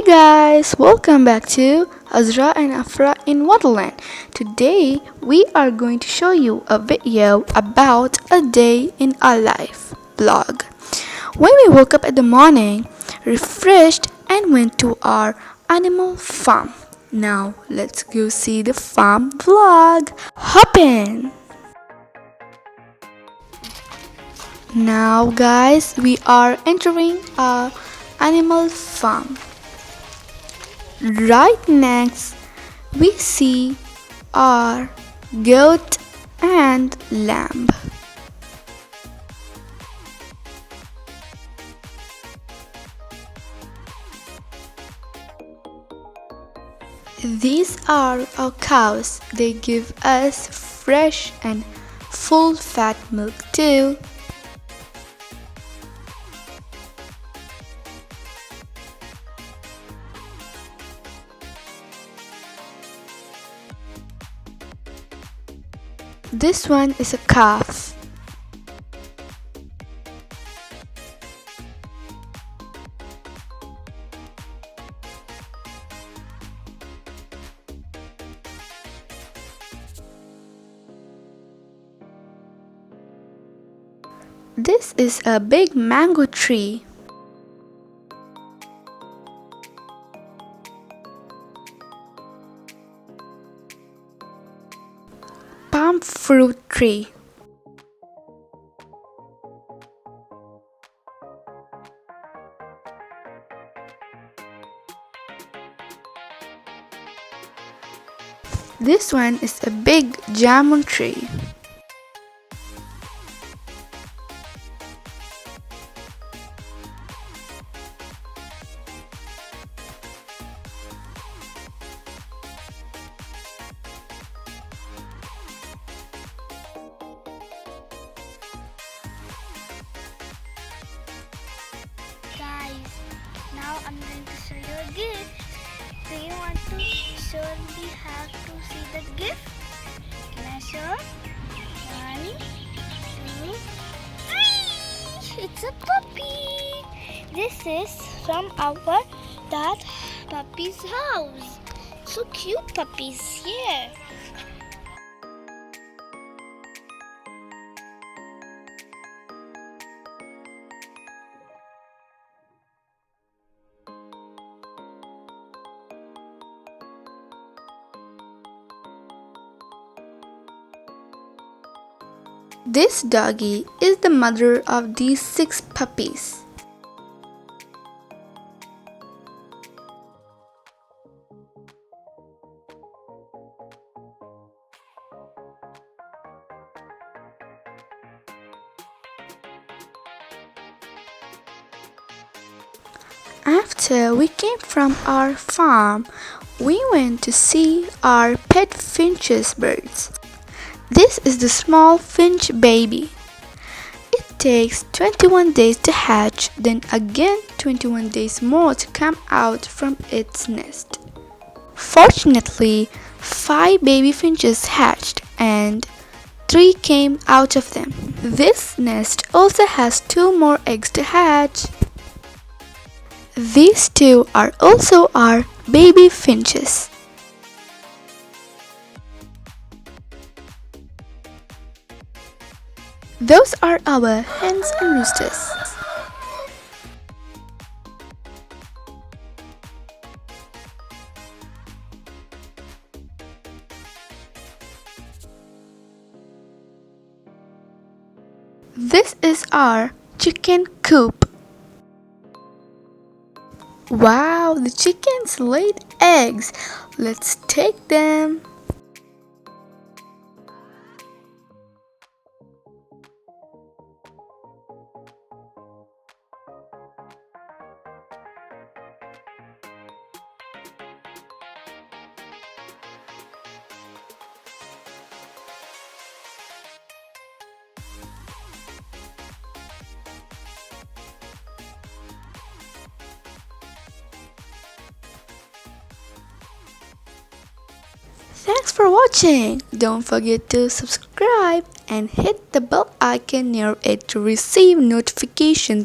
Guys, welcome back to Azra and Afra in Wonderland. Today we are going to show you a video about a day in our life vlog. When we woke up in the morning, refreshed and went to our animal farm. Now let's go see the farm vlog. Hop in! Now guys, we are entering our animal farm. Right next, we see our goat and lamb. These are our cows. They give us fresh and full fat milk too. This one is a calf. This is a big mango tree. Palm fruit tree. This one is a big jamun tree. Guys, now I'm going to show you a gift. Do you want to surely have to see the gift? Can I show? 1, 2, 3! It's a puppy! This is from our dad puppy's house. So cute puppies here. This doggy is the mother of these 6 puppies. After we came from our farm, we went to see our pet finches birds. This is the small finch baby. It takes 21 days to hatch, then again 21 days more to come out from its nest. Fortunately, 5 baby finches hatched and 3 came out of them. This nest also has 2 more eggs to hatch. These 2 are also our baby finches. Those are our hens and roosters. This is our chicken coop. Wow, the chickens laid eggs. Let's take them. Thanks for watching. Don't forget to subscribe and hit the bell icon near it to receive notifications.